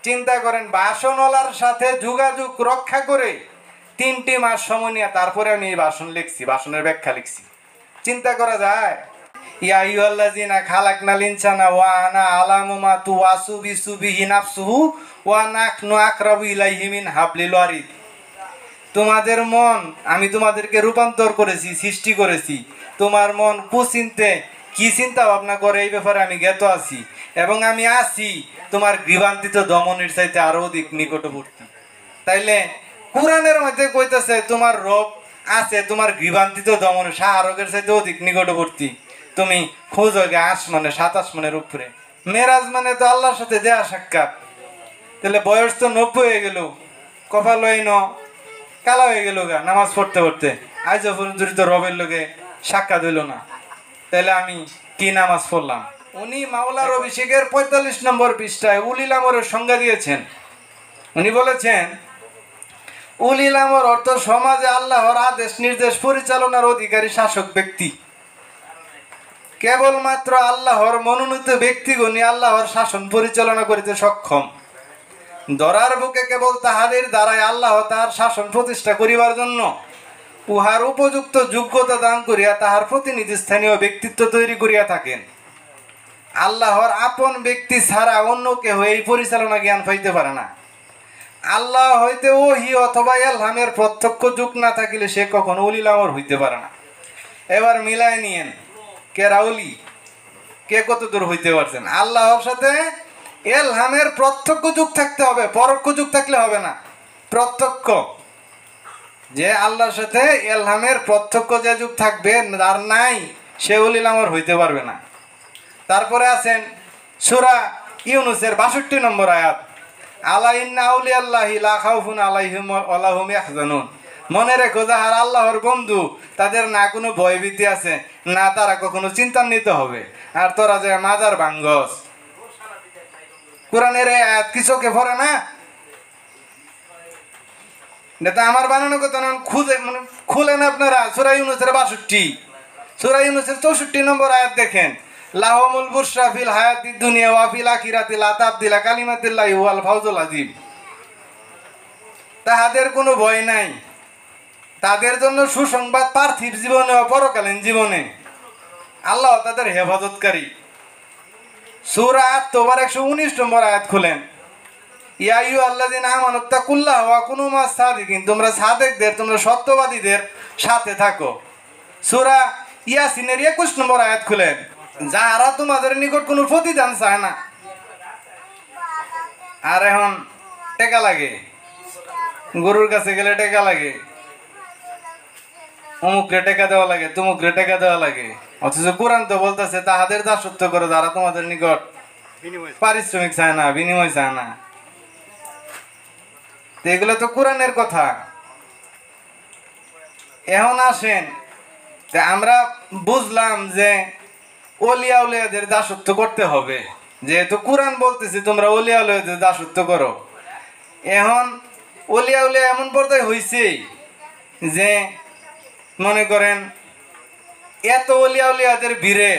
চিন্তা করেন, ভাষণওয়ালার সাথে যোগাযোগ রক্ষা করে 3টি মাস সময় নিয়ে তারপরে আমি এই ভাষণ লিখছি, ভাষণের ব্যাখ্যা লিখছি। চিন্তা করা যায়? ইয়া আইয়ুহাল্লাযিনা খালাকনাল ইনসানা ওয়া আনা আলামু মা তুওয়াসু বিহি নাফসুহু ওয়া নাহনু আকরাবু ইলাইহি মিন হাবলিল ওয়ারিদ। তোমাদের মন আমি তোমাদেরকে রূপান্তর করেছি, সৃষ্টি করেছি। তোমার মন কুচিন্তে কি চিন্তা ভাবনা করে এই ব্যাপারে আমি জ্ঞাত আছি, এবং আমি আছি তোমার গ্রীবান্তিত দমনের চাইতে আরো অধিক নিকটবর্তী। তাইলে কোরআনের মধ্যে কইতেছে তোমার রব আছে তোমার গ্রীবান্তিত দমন শাহরগের চাইতে অধিক নিকটবর্তী। তুমি খোঁজ আগে 7 আসমানের উপরে। মেরাজ মানে তো আল্লাহর সাথে দেয়া সাক্ষাৎ। তাহলে বয়স তো 90 হয়ে গেল, কপাল হইন কালা হয়ে গেল গা নামাজ পড়তে পড়তে, আজ পর্যন্ত রবের লোকে সাক্ষাৎ হইল না। তাহলে আমি কি নামাজ পড়লাম? উনি মাওলার অভিষেকের 45 নম্বর পৃষ্ঠায় উলিল আমরের সংজ্ঞা দিয়েছেন। উনি বলেছেন, উলিল আমর অর্থ সমাজে আল্লাহর আদেশ নির্দেশ পরিচালনার অধিকারী শাসক ব্যক্তি। কেবলমাত্র আল্লাহর মনোনীত ব্যক্তিগণই আল্লাহর শাসন পরিচালনা করিতে সক্ষম। ধরার বুকে কেবল তাহাদের দ্বারাই আল্লাহ তাহার শাসন প্রতিষ্ঠা করিবার জন্য উহার উপযুক্ত যোগ্যতা দান করিয়া তাহার প্রতিনিধি স্থানীয় ব্যক্তিত্ব তৈরি করিয়া থাকেন। আল্লাহর আপন ব্যক্তি ছাড়া অন্য কেহ এই পরিচালনা জ্ঞান পাইতে পারে না। আল্লাহ হইতে ওহি অথবা ইলহামের প্রত্যক্ষ যুগ না থাকিলে সে কখনো উলিল আমর হইতে পারে না। এবার মিলাই নিয়েন, কে রাউলি, কে কত দূর হইতে পারছেন? আল্লাহর সাথে ইলহামের প্রত্যক্ষ যুগ থাকতে হবে, পরোক্ষ যুগ থাকলে হবে না। প্রত্যক্ষ, যে আল্লাহর সাথে ইলহামের প্রত্যক্ষ যে যুগ থাকবে আর নাই, সে উলিল আমর হইতে পারবে না। তারপরে আছেন সূরা ইউনূসের 62 নম্বর আয়াত, আলা ইন্না আউলিয়াল্লাহি লা খাউফুন আলাইহিম ওয়া লা হুম ইয়াহজানুন। মনে রেখো, যাহারা আল্লাহর বন্ধু তাদের না কোনো ভয়ভীতি আছে, না তারা কখনো চিন্তান্বিত হবে। আর তোরা যে মাজার ভাঙ্গস, কোরআনের এই আয়াত কি চোখে পড়ে না? এটা আমার বানানো কথা না, খুলেন আপনারা সূরা ইউনূসের 62, সূরা ইউনূসের 64 নম্বর আয়াত দেখেন, লাহুমুল বুশরা ফিল হায়াতিদ দুনিয়া ওয়া ফিল আখিরাতি লা তাবদিলা কালিমাতিল্লাহি ওয়াল ফাওজুল আযীম। তাহাদের কোনো ভয় নাই, তাদের জন্য সুসংবাদ পার্থিব জীবনে ও পরকালীন জীবনে। আল্লাহ তাদের হেফাজতকারী। সূরা আত-তাওবার 119 নম্বর আয়াত খুলেন, ইয়া আইয়ুহাল্লাযিনা আমানুত্তাকুল্লাহ ওয়া কুনু মাস সাদিকিন। তোমরা সাদেকদের, তোমরা সত্যবাদীদের সাথে থাকো। সূরা ইয়াসিনের 21 নম্বর আয়াত খুলেন, যাহারা তোমাদের নিকট কোনো প্রতিদান চায় না। আর এখন টাকা লাগে, গরুর কাছে গেলে টাকা লাগে, অমুকরে টাকা দেওয়া লাগে, তুমুকরে টাকা দেওয়া লাগে। অথচ কোরআন তো বলতেছে তাহাদের দাসত্ব করো যারা তোমাদের নিকট পারিশ্রমিক চায় না, বিনিময় চায় না। এগুলো তো কোরআনের কথা। এখন আসেন, আমরা বুঝলাম যে ওলিয়া উলিয়াদের দাসত্ব করতে হবে, যেহেতু কোরআন বলতেছে তোমরা ওলিয়া উলিয়াদের দাসত্ব করো। এখন ওলিয়া উলিয়া এমন পর্যায়ে হয়েছে যে মনে করেন এত ওলিয়া উলিয়াদের ভিড়ে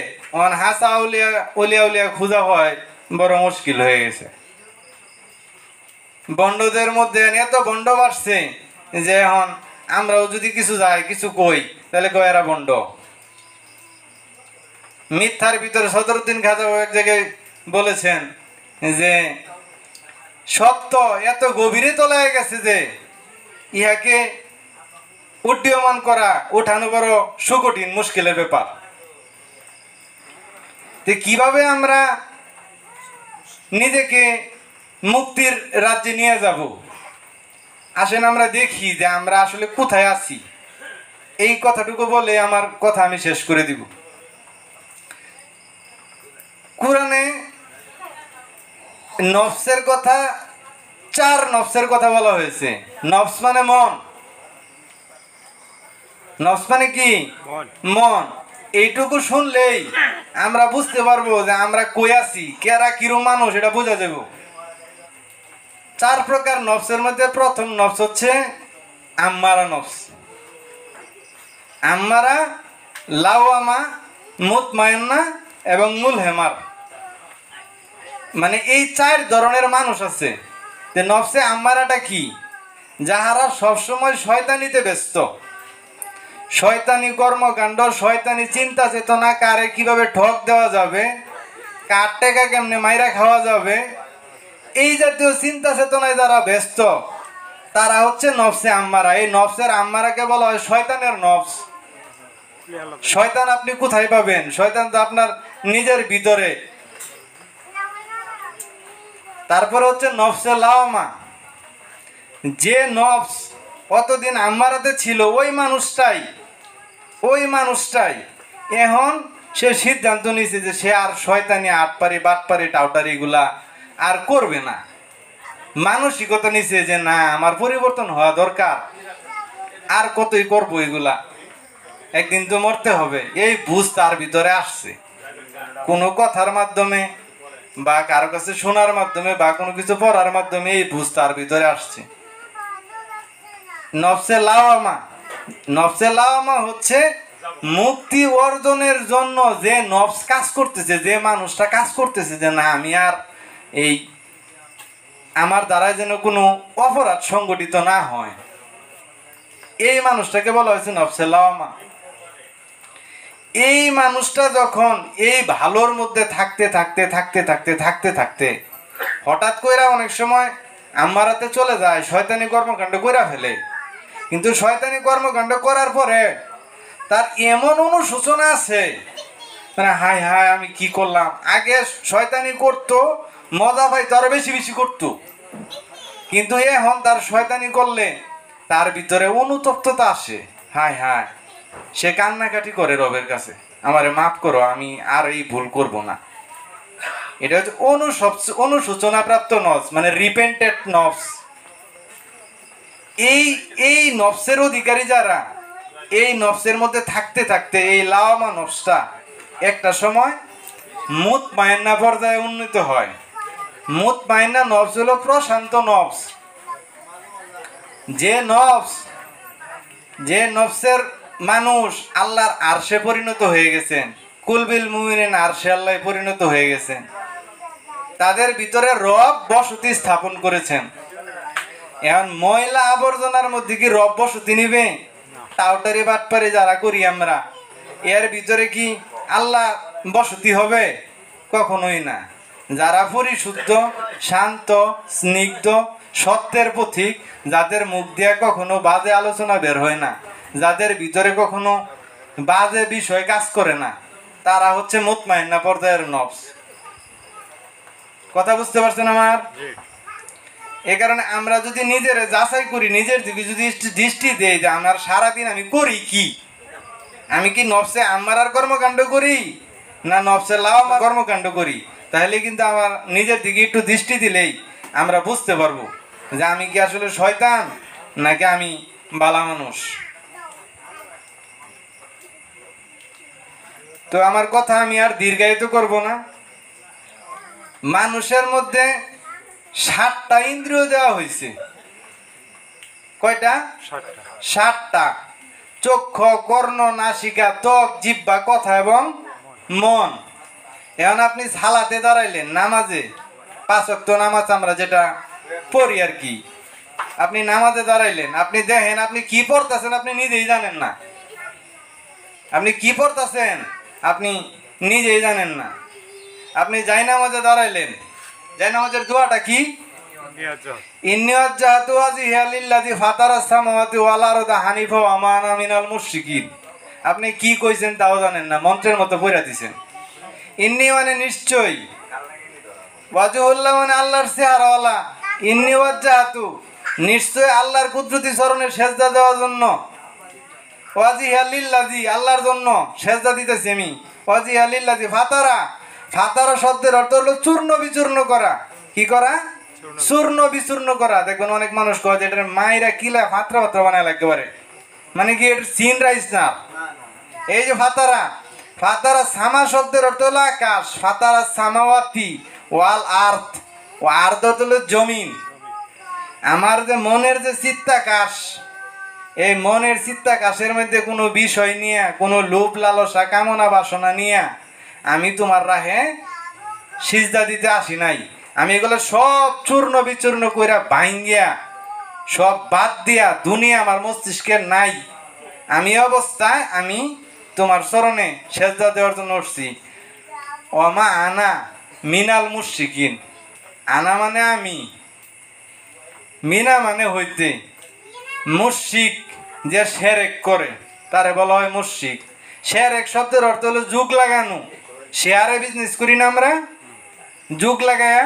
হাসা ওলিয়া উলিয়া খোঁজা হয় বড় মুশকিল হয়ে গেছে। বন্ডদের মধ্যে এত বন্ড বাড়ছে যে এখন আমরাও যদি কিছু যাই কিছু কই তাহলে কয় এরা বন্ড। মিথ্যার ভিতরে সদরুদ্দিন খাজা এক জায়গায় বলেছেন যে সত্য এত গভীরে তলায় গেছে যে ইহাকে উড্ডীয়মান করা ওঠানো বড় সুকঠিন মুশকিলের ব্যাপার। তো কিভাবে আমরা নিজেকে মুক্তির রাজ্যে নিয়ে যাব? আসেন আমরা দেখি যে আমরা আসলে কোথায় আছি। এই কথাটুকু বলে আমার কথা আমি শেষ করে দিব। কোরআনে নফসের কথা, 4 নফসের কথা বলা হয়েছে। নফস মানে মন। নফস মানে কি? মন। এইটুকু শুনলেই আমরা বুঝতে পারবো যে আমরা কই আছি, কেরা কিরম মানুষ, এটা বোঝা যাব। 4 প্রকার নফসের মধ্যে প্রথম নফস হচ্ছে আম্মারা নফস। আম্মারা, লাওয়ামা, মুতমাইন্না এবং মুলহেমার। মানে এই 4 ধরনের মানুষ আছে। যে নফসে আম্মারাটা কি? যাহারা সবসময় শয়তানিতে ব্যস্ত। শয়তানি কর্মকাণ্ড, শয়তানি চিন্তা চেতনা, কারে কিভাবে ঠক দেওয়া যাবে, কার টাকা কেমনে মাইরা খাওয়া যাবে, এই জাতীয় চিন্তা চেতনায় যারা ব্যস্ত তারা হচ্ছে নফসে আম্মারা। এই নফসের আম্মারাকে বলা হয় শয়তানের নফস। শয়তান আপনি কোথায় পাবেন? শয়তান তো আপনার নিজের ভিতরে। তারপরে হচ্ছে নফসে লাওয়ামা। যে নফস অতদিন আম্মারাতে ছিল ওই মানুষটাই এখন সে সিদ্ধান্ত নিয়েছে যে সে আর শয়তানি আটপারি বাটপারি টাউটারি এগুলা আর করবে না। মানসিকতা নিছে যে না, আমার পরিবর্তন হওয়া দরকার, আর কতই করবো এগুলা, একদিন তো মরতে হবে। এই বুঝ তার ভিতরে আসছে কোনো কথার মাধ্যমে বা কারো কাছে শোনার মাধ্যমে বা কোনো কিছু পড়ার মাধ্যমে। এই বুঝ তার ভিতরে আসছে। নফসে লাওয়ামা। নফসে লাওয়ামা হচ্ছে মুক্তি অর্জনের জন্য যে নফস কাজ করতেছে, যে মানুষটা কাজ করতেছে যে না, আমি আর এই আমার দ্বারা যেন কোনো অপরাধ সংগঠিত না হয়, এই মানুষটাকে বলা হয়েছে নফসে লাওয়ামা। এই মানুষটা যখন এই ভালোর মধ্যে থাকতে থাকতে থাকতে থাকতে থাকতে থাকতে হঠাৎ কইরা অনেক সময় আম্মারাতে চলে যায়, শয়তানি কর্মকাণ্ড কইরা ফেলে। কিন্তু শয়তানি কর্মকাণ্ড করার পরে তার এমন অনুশোচনা আছে, মানে হাই হাই আমি কি করলাম। আগে শয়তানি করতো, মজা পাইতো, আরো বেশি বেশি করতো। কিন্তু এখন তার শয়তানি করলে তার ভিতরে অনুতপ্ততা আসে। হাই হাই, সে কান্নাকাটি করে রবের কাছে, আমারে মাফ করো, আমি আর এই ভুল করব না। এটা হচ্ছে অনুশোচনা প্রাপ্ত নফস, মানে রিপেন্টেড নফস। এই নফসের অধিকারী যারা, এই নফসের মধ্যে থাকতে থাকতে এই লাওয়ামা নফসটা একটা সময় মুতমাইন্না পর্যায়ে উন্নীত হয়। মুতমাইন্না নফস হলো প্রশান্ত নফস। যে নফসের মানুষ আল্লাহর আরশে পরিণত হয়ে গেছেন, কুলবিল মুমিনিন আরশে আল্লাহ পরিণত হয়ে গেছেন, তাদের ভিতরে রব বসতি স্থাপন করেছেন। এখন ময়লা আবর্জনার মধ্যে কি রব বসতি নিবে? টাউটারি বাটপারি যারা করি আমরা, এর ভিতরে কি আল্লাহ বসতি হবে? কখনোই না। যারা পরিশুদ্ধ, শান্ত, স্নিগ্ধ, সত্যের পথিক, যাদের মুখ দিয়ে কখনো বাজে আলোচনা বের হয় না, যাদের ভিতরে কখনো বাজে বিষয় কাজ করে না, তারা হচ্ছে মুতমাইন্না পর্যায়ের নফস। কথা বুঝতে পারছেন আমার? এই কারণে আমরা যদি নিজের যাচাই করি, নিজের দিকে যদি দৃষ্টি দেই যে আমার সারাদিন আমি করি কি, আমি কি নফসে আম্মারার কর্মকাণ্ড করি না নফসে লাওয়ামা কর্মকাণ্ড করি, তাহলে কিন্তু আমার নিজের দিকে একটু দৃষ্টি দিলেই আমরা বুঝতে পারবো যে আমি কি আসলে শয়তান নাকি আমি বালা মানুষ। তো আমার কথা আমি আর দীর্ঘায়িত করব না। মানুষের মধ্যে 7টা ইন্দ্রিয় দেওয়া হয়েছে। কয়টা? 7টা। চক্ষু, কর্ণ, নাসিকা, ত্বক, জিহ্বা, কথা এবং মন। এখন আপনি সালাতে দাঁড়াইলেন, নামাজে 5 ওয়াক্ত নামাজ আমরা যেটা পড়ি আর কি, আপনি নামাজে দাঁড়াইলেন, আপনি দেখেন আপনি কি পড়তেছেন আপনি নিজেই জানেন না। আপনি কি পড়তেছেন আপনি নিজেই জানেন না। আপনি জায়নামাজে দাঁড়াইলেন, জায়নামাজের দোয়াটা কি? ইন্নী ওয়াজ্জাহতু ওয়াজহিয়া লিল্লাযী ফাতারাস সামাওয়াতি ওয়াল আরদা হানিফা ওয়া মা আনা মিনাল মুশরিকিন। আপনি কি কইছেন তাও জানেন না, মন্ত্রের মতো পড়া দিছেন। ইন্নী মানে নিশ্চয়, ওয়াজহুল্লাহ মানে আল্লাহর চেহারাওয়ালা, ইন্নী ওয়াজ্জাহতু নিশ্চয় আল্লাহর কুদরতি চরণে সেজদা দেওয়ার জন্য, ওয়াজহিয়া লিল্লাযী আল্লাহর জন্য সেজদা দিতেছি আমি, ওয়াজহিয়া লিল্লাযী ফাতারা, ফাতারা শব্দের অর্থ হলো চূর্ণ বিচূর্ণ করা। কি করা? চূর্ণ বিচূর্ণ করা। দেখবেন অনেক মানুষ কয় যে এটা মাইরা কিলা ফাতরা ফাতরা বানায় একেবারে, মানে কি এটা সিন রাইস না। এই যে ফাতারা, ফাতারা সামা শব্দের অর্থ হলো আকাশ, ফাতারা সামাওয়াতি ওয়াল আর্থ, ও আর্থ হলো জমিন। আমার যে মনের যে চিত্তাকাশ, এই মনের চিত্তাকাশের মধ্যে কোনো বিষয় নিয়ে, কোনো লোভ লালসা কামনা বাসনা নিয়ে আমি তোমার রাহে সিজদা দিতে আসি নাই। আমি এগুলো সব চূর্ণ বিচূর্ণ কইরা ভাঙ্গিয়া সব বাদ দিয়া, দুনিয়া আমার মস্তিষ্কের নাই, আমি অবস্থায় আমি তোমার চরণে সেজদা দেওয়ার জন্য উঠছি। ওমা আনা মিনাল মুশরিকিন, আনা মানে আমি, মিনা মানে হইতে, মুশরিক যে শিরক করে তারে বলা হয় মুশরিক। শিরক শব্দের অর্থ হলো যুগ লাগানো। শেয়ারে বিজনেস করি না আমরা, যুগ লাগায়া,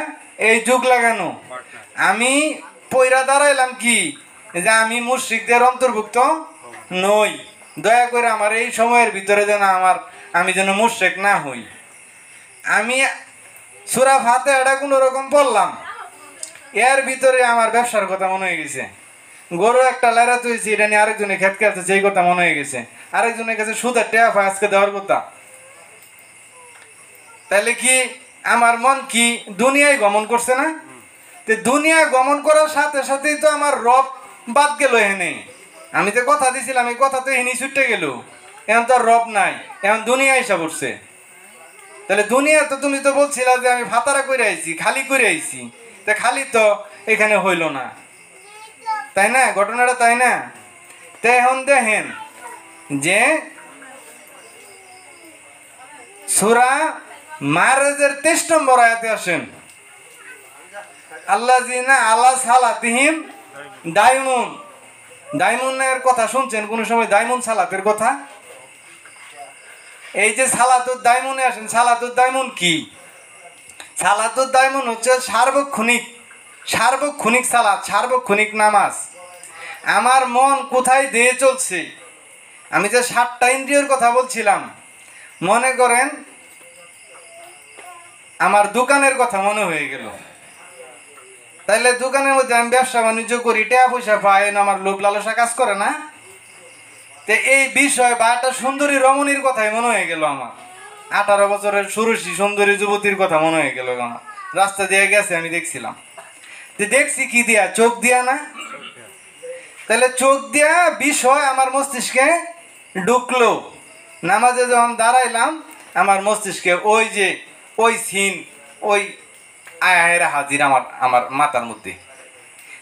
এই যুগ লাগানো। আমি পয়রা দাঁড়াইলাম কি যে আমি মুশরিকদের অন্তর্ভুক্ত নই। দয়া করে আমার এই সময়ের ভিতরে যেন আমি যেন মুশরিক না হই। আমি সূরা ফাতিহা কোনো রকম পড়লাম, এর ভিতরে আমার ব্যবসার কথা মনে হয়ে গেছে। গরু একটা লাইরা তুইছি, এটা নিয়ে আরেকজনে খেত খেলছে, সেই কথা মনে হয়ে গেছে। আরেকজনের কাছে সুদের টেয়া পায় আজকে দেওয়ার কথা। তাহলে কি আমার মন কি দুনিয়ায় গমন করছে না? তো দুনিয়া গমন করার সাথে সাথেই তো আমার রব বাদ গেল এখানে। আমি তো কথা দিছিলাম, এই কথা তো এখানে ছুটে গেল। এখন তো আর রব নাই, এখন দুনিয়া এসে পড়ছে। তাহলে দুনিয়া তো তুমি তো বলছিলা যে আমি ফাতারা করে আইছি, খালি করে আইছি, তা খালি তো এখানে হইল না, তাই না? ঘটনাটা তাই না? তো এখন দেখেন যে সূরা মারেজের 23 নম্বর আয়াতে আসেন, আল্লাযিনা আলা সালাতিহিম দাইমুন। দাইমুনের কথা শুনছেন কোন সময়? দাইমুন সালাতের কথা। এই যে সালাতুদ দাইমুনে আসেন, সালাতুদ দাইমুন কি? সালাতুদ দাইমুন হচ্ছে সার্বক্ষণিক সালাত, সার্বক্ষণিক নামাজ। আমার মন কোথায় দিয়ে চলছে? আমি যে 7টা ইন্দ্রিয়র কথা বলছিলাম, মনে করেন আমার দোকানের কথা মনে হয়ে গেল। তাইলে দোকানের মধ্যে আমি ব্যবসা বাণিজ্য করি, টাকা পয়সা পাই, আমার লোভ লালসা কাজ করে না? তো এই বিষয় বা একটা সুন্দরী রমণীর কথাই মনে হয়ে গেল আমার। 18 বছরের সুরসী সুন্দরী যুবতীর কথা মনে হয়ে গেল আমার। রাস্তা দিয়ে গেছে, আমি দেখছিলাম। তো দেখছি কি দিয়া? চোখ দিয়া না? তাহলে চোখ দিয়া বিষয় আমার মস্তিষ্কে ঢুকলো। নামাজে যখন দাঁড়াইলাম, আমার মস্তিষ্কে ওই যে ওই সিন, ওই আয়াহেরা হাজির আমার মাথার মধ্যে।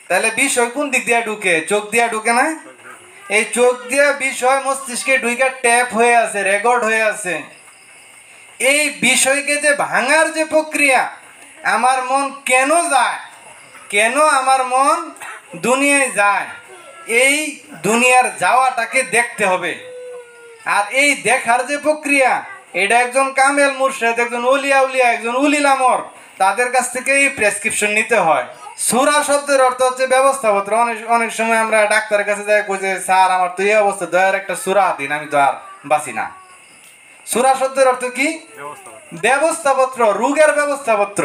তাহলে বিষয় কোন দিক দিয়া ঢুকে? চোখ দিয়া ঢুকে না? এই চোখ দিয়া বিষয় মস্তিষ্কে ঢুকে ট্যাপ হয়ে আছে, রেকর্ড হয়ে আছে। এই বিষয়কে যে ভাঙার যে প্রক্রিয়া, আমার মন কেন যায়, কেন আমার মন দুনিয়ায় যায়, এই দুনিয়ার যাওয়াটাকে দেখতে হবে। আর এই দেখার যে প্রক্রিয়া, এটা একজন কামেল মুর্শিদ, একজন উলিয়া, একজন উলিল আমর, তাদের কাছ থেকে এই প্রেসক্রিপশন নিতে হয়। সূরা শব্দের অর্থ হচ্ছে ব্যবস্থাপত্র। অনেক সময় আমরা ডাক্তারের কাছে যাই, কই যে স্যার আমার তো এই অবস্থা, দয়ার একটা সূরা দিন, আমি তো আর বাঁচি না। সূরা শব্দের অর্থ কি? ব্যবস্থাপত্র, রোগের ব্যবস্থাপত্র।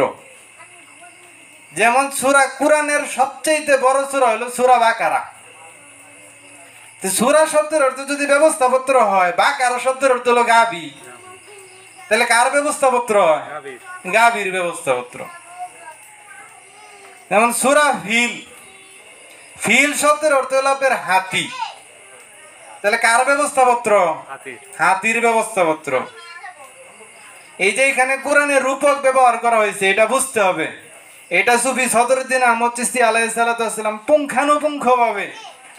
যেমন সূরা, কোরআনের সবচেয়ে বড় সূরা হলো সূরা বাকারা। তো সূরা শব্দের অর্থ যদি ব্যবস্থাপত্র হয়, বাকারা শব্দের অর্থ হলো গাভী, তাহলে কার ব্যবস্থাপত্র হয়? গাভীর ব্যবস্থাপত্র। যেমন সূরা ফিল, ফিল শব্দের অর্থ হলো আপনার হাতি, তাহলে কার ব্যবস্থাপত্র? হাতির ব্যবস্থাপত্র। এই যে এখানে কোরআনের রূপক ব্যবহার করা হয়েছে, এটা বুঝতে হবে। এটা সুফি সদরুদ্দিন আহমদ চিশতি আলাইহিস সালাম পুঙ্খানুপুঙ্খভাবে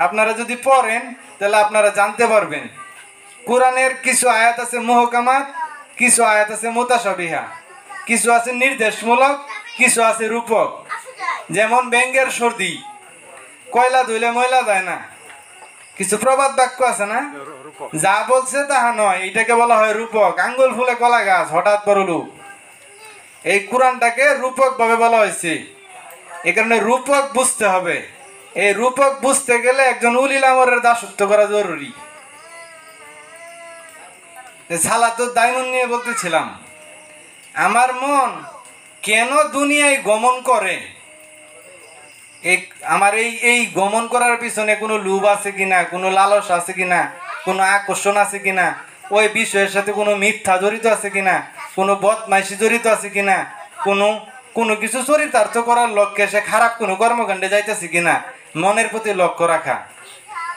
আপনারা যদি পড়েন, তাহলে আপনারা জানতে পারবেন। কোরআনের কিছু আয়াত আছে মুহকামাত, কিছু আয়াত আছে মুতাশাবিহা, কিছু আছে নির্দেশমূলক, কিছু আছে রূপক। যেমন ব্যাঙ্গের সর্দি, কয়লা ধুইলে ময়লা যায় না। কিছু প্রবাদ বাক্য আছে না, যা বলছে তাহা নয়, এটাকে বলা হয় রূপক। আঙ্গুল ফুলে কলা গাছ, হঠাৎ বড়লু। এই কোরআনটাকে রূপক ভাবে বলা হয়েছে, এই কারণে রূপক বুঝতে হবে। এই রূপক বুঝতে গেলে একজন উলিল আমরের দাসত্ব করা জরুরি। সালাতুদ দাইমুন নিয়ে বলতেছিলাম, আমার মন কেন দুনিয়ায় গমন করে, আমার এই গমন করার পিছনে কোনো লোভ আছে কিনা, কোনো লালস আছে কিনা, কোনো আকর্ষণ আছে কিনা, ওই বিষয়ের সাথে কোনো মিথ্যা জড়িত আছে কিনা, কোনো বদমাইশি জড়িত আছে কিনা, কোনো কিছু চরিতার্থ করার লক্ষ্যে সে খারাপ কোনো কর্মকাণ্ডে যাইতেছে কিনা, মনের প্রতি লক্ষ্য রাখা।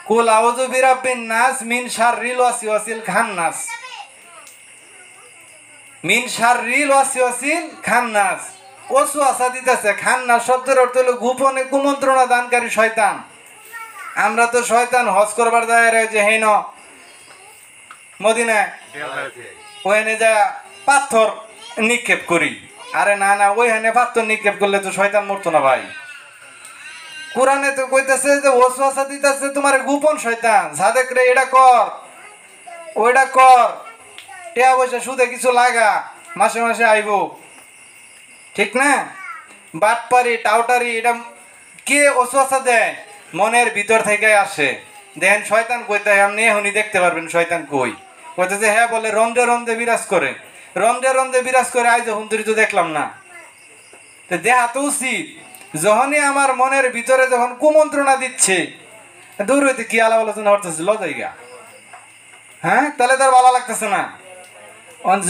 কুল আউযু বিরাব্বিন নাস মিন শাররিল ওয়াসওয়াসিল খান্নাস, মিন শাররিল ওয়াসওয়াসিল খান্নাস। ওয়াসওয়াসা দিতেছে। খান্নাস শব্দের অর্থ হলো গোপনে কুমন্ত্রণা দানকারী শয়তান। আমরা তো শয়তান হজ করবার যায় যে হেন মদিনায় ওখানে যা পাথর নিক্ষেপ করি। আরে না না, ওইখানে পাথর নিক্ষেপ করলে তো শয়তান মরতো না ভাই। কোরআনে তো কইতেছে যে ওয়াসওয়াসা দিতেছে তোমার গোপন শয়তান, সাদেক রে এটা কর ওইটা কর, টাকা পয়সা সুদে কিছু লাগা, মাসে মাসে আইবো, ঠিক না? বাটপারি টাউটারি, এটা কে ওয়াসওয়াসা দেয়? মনের ভিতর থেকে আসে। দেখেন শয়তান কইতে আপনি এখনই দেখতে পারবেন শয়তান কই কইতেছে। হ্যাঁ বলে রন্ধে রন্ধে বিরাজ করে, রন্ধে রন্ধে বিরাজ করে। আজ যখন তো দেখলাম না, তো দেখা তো উচিত। যখনই আমার মনের ভিতরে যখন কুমন্ত্রণা দিচ্ছে, দূর হইতে কি আলাপ আলোচনা করতেছে লজাইগা, হ্যাঁ, তাহলে তার ভালো লাগতেছে না।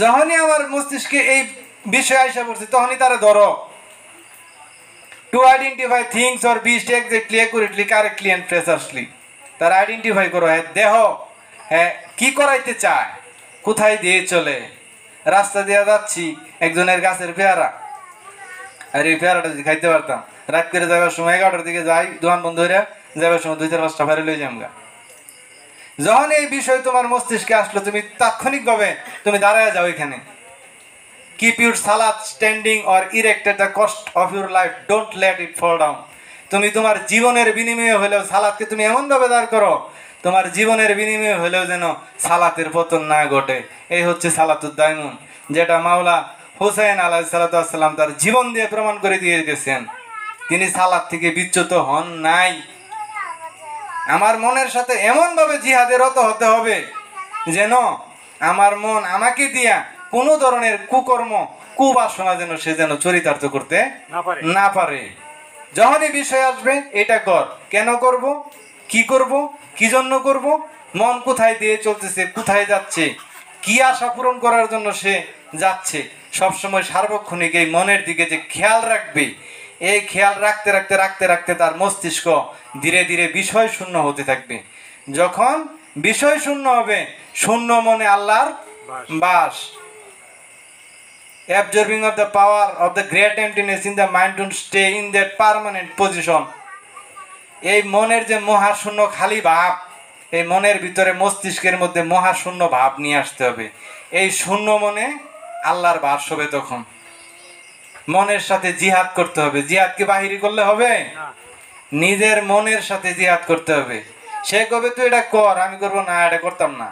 যখনই আমার মস্তিষ্কে এই বিষয় আইসা পড়ছে, তখনই তারা ধরো। To identify things or best exactly accurately correctly and precisely, তারা আইডেন্টিফাই করো। হ্যাঁ দেহ, হ্যাঁ কি করাইতে চায়, কোথায় দিয়ে চলে। রাস্তা দিয়ে যাচ্ছি, একজনের গাছের পেয়ারা, আর এই পেয়ারাটা যদি খাইতে পারতাম, রাত করে যাবার সময় 11টার দিকে যাই, দোকান বন্ধ হইয়া যাবার সময় 2-4-5টা ফেরে লই যামগা। যখন এই বিষয় তোমার মস্তিষ্কে আসলো, তুমি তাৎক্ষণিকভাবে তুমি দাঁড়ায় যাও এখানে। কিপ ইউর সালাত standing or erect at the cost of your life, don't let it fall down. তুমি তোমার জীবনের বিনিময়ে হলেও সালাতকে তুমি এমনভাবে দাঁড় করো, তোমার জীবনের বিনিময়ে হলেও যেন সালাতের পতন না ঘটে। এই হচ্ছে সালাতুদ দাইমুন, যেটা মাওলা হুসাইন আলাইহিস সালাম তার জীবন দিয়ে প্রমাণ করে দিয়ে গেছেন। তিনি সালাত থেকে বিচ্যুত হন নাই। আমার মনের সাথে এমনভাবে জিহাদে রত হতে হবে যেন আমার মন আমাকে দিয়া কোনো ধরনের কুকর্ম কুবাসনা যেন সে যেন চরিতার্থ করতে না পারে। যখনই বিষয় আসবে, এটা কর, কেন করব, কি করব, কি জন্য করব, মন কোথায় দিয়ে চলতেছে, কোথায় যাচ্ছে, কি আশা পূরণ করার জন্য সে যাচ্ছে, সবসময় সার্বক্ষণিক এই মনের দিকে যে খেয়াল রাখবে, এই খেয়াল রাখতে রাখতে রাখতে রাখতে তার মস্তিষ্ক ধীরে ধীরে বিষয় শূন্য হতে থাকবে। যখন বিষয় শূন্য হবে, শূন্য মনে আল্লাহর বাস। Absorbing of the power of the great emptiness in the mind to stay in that permanent position. এই মনের যে মহাশূন্য খালি ভাব, এই মনের ভিতরে মস্তিষ্কের মধ্যে মহাশূন্য ভাব নিয়ে আসতে হবে। এই শূন্য মনে আল্লাহর বাস হবে। তখন মনের সাথে জিহাদ করতে হবে। জিহাদ কি বাহিরি করলে হবে? নিজের মনের সাথে জিহাদ করতে হবে। সে কবে তুই এটা কর, আমি করবো না, এটা করতাম না।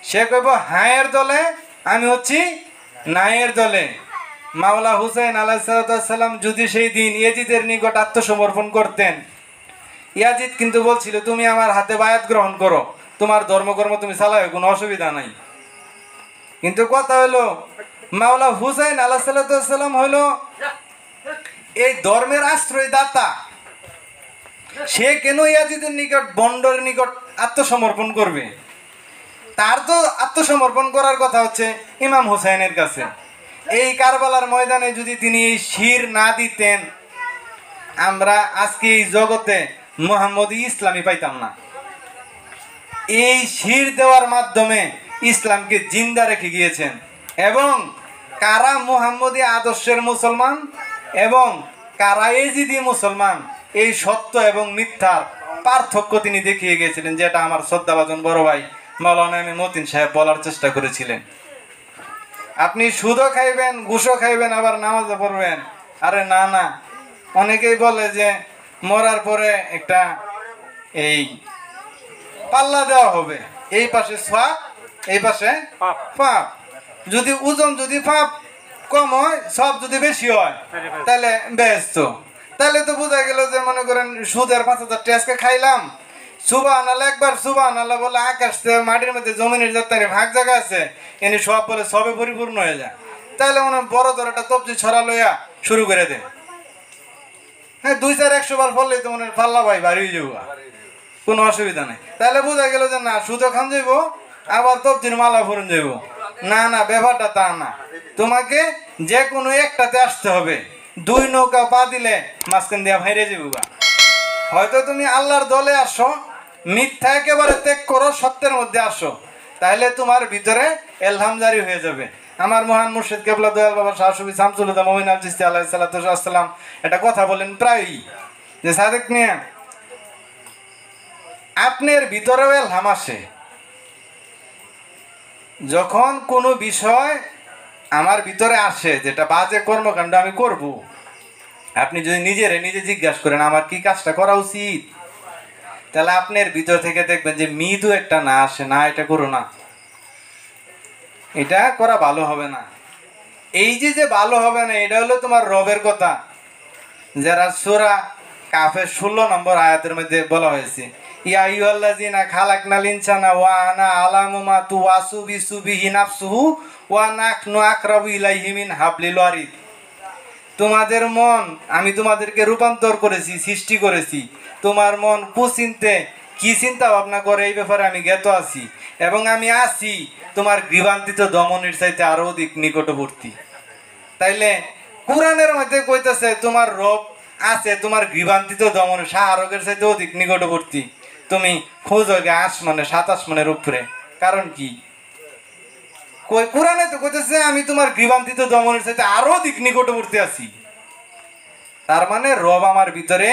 সে কইব হায়ের দলে, আমি হচ্ছি নায়ের দলে। মাওলা হুসাইন আলাইহিস সালাম যদি সেই দিন ইয়াজিদের নিকট আত্মসমর্পণ করতেন, ইয়াজিদ কিন্তু বলছিল তুমি আমার হাতে বায়াত গ্রহণ করো, তোমার ধর্মকর্ম তুমি চালাও, কোনো অসুবিধা নাই। কিন্তু কথা হলো মাওলা হুসাইন আলাইহিস সালাম হলো এই ধর্মের আশ্রয় দাতা। সে কেন ইয়াজিদের নিকট, বন্ডের নিকট আত্মসমর্পণ করবে? তার তো আত্মসমর্পণ করার কথা হচ্ছে ইমাম হুসাইনের কাছে। এই কারবালার ময়দানে যদি তিনি এই শির না দিতেন, আমরা আজকে এই জগতে মুহাম্মদী ইসলামই পাইতাম না। এই শির দেওয়ার মাধ্যমে ইসলামকে জিন্দা রেখে গিয়েছেন, এবং কারা মুহাম্মদী আদর্শের মুসলমান এবং কারা এজিদি মুসলমান, এই সত্য এবং মিথ্যার পার্থক্য তিনি দেখিয়ে গিয়েছিলেন, যেটা আমার শ্রদ্ধাভাজন বড় ভাই মাওলানা মতিন সাহেব বলার চেষ্টা করেছিলেন। আপনি সুদও খাইবেন, ঘুষও খাইবেন, আবার নামাজও পড়বেন। আরে না না, অনেকেই বলে যে মরার পরে একটা এই পাল্লা দেওয়া হবে, এই পাশে সওয়াব, এই পাশে পাপ। যদি ওজন যদি পাপ কম হয়, সব যদি বেশি হয়, তাহলে ব্যস্ত। তাহলে তো বোঝা গেল যে মনে করেন সুদের 5,000 টাকা আজকে খাইলাম, সুবহানাল্লাহ একবার সুবহানাল্লাহ বলে আকাশ থেকে মাটির মধ্যে জমিনের যাত্রায় ভাগ জায়গা আছে, এনে সব বলে সবে পরিপূর্ণ হয়ে যায়। তাহলে মনে হয় বড় ধর একটা তবজি ছড়া লইয়া শুরু করে দেয়। হ্যাঁ, 2-4-100 বার পড়লেই তো মনে হয় পাল্লা ভাই বাড়ি হয়ে যাবো, কোনো অসুবিধা নেই। তাহলে বোঝা গেল যে না, সুদও খান যাইব, আবার তবজির মালা ফুরন যাইব। না না, ব্যাপারটা তা না। তোমাকে যে কোনো একটাতে আসতে হবে। 2 নৌকা পা দিলে মাঝখান দিয়া ভাইরে যাবো। হয়তো তুমি আল্লাহর দলে আসো, মিথ্যা একেবারে ত্যাগ করো, সত্যের মধ্যে আসো, তাহলে তোমার ভিতরে এলহাম জারি হয়ে যাবে। আমার মহান মুর্শিদ কেবলা দয়াল বাবা শাহ সুফি শামসুল হুদা মুমিন আল চিশতি আলাইহিস সালাতু ওয়াস সালাম একটা কথা বলেন প্রায়ই, যে সাদেক মিয়া, আপনার ভিতরেও এলহাম আসে। যখন কোনো বিষয় আমার ভিতরে আসে, যেটা বাজে কর্মকাণ্ড আমি করব, আপনি যদি নিজে জিজ্ঞাসা করেন আমার কি কাজটা করা উচিত, তাহলে আপনার ভিতর থেকে দেখবেন যে মৃদু একটা না আসে, না এটা করো না, এটা করা ভালো হবে না। এই যে ভালো হবে না, এটা হলো তোমার রবের কথা, যারা সূরা কাফের 16 নম্বর আয়াতের মধ্যে বলা হয়েছে, ইয়া আইয়ুহাল্লাযিনা খালাকনাল ইনসানা ওয়া আনা আলামু মা তুওয়াসু বিহি নাফসুহু ওয়া নাহনু আকরাবু ইলাইহি মিন হাবলিল ওয়ারিদ। তোমাদের মন আমি তোমাদেরকে রূপান্তর করেছি, সৃষ্টি করেছি। তোমার মন কুচিন্তে কি চিন্তা ভাবনা করে এই ব্যাপারে আমি জ্ঞাত আছি, এবং আমি আছি তোমার গ্রীবান্তিত দমনের চাইতে আরো অধিক নিকটবর্তী। তাইলে কোরআনের মধ্যে কইতেছে তোমার রব আছে তোমার গ্রীবান্তিত দমন শাহরগের চাইতে অধিক নিকটবর্তী। তুমি খোঁজ আগে 7 আসমানের উপরে, কারণ কি? কোরআনে তো কইতেছে আমি তোমার গ্রীবান্তিত দমনের চাইতে আরো অধিক নিকটবর্তী আছি। তার মানে রব আমার ভিতরে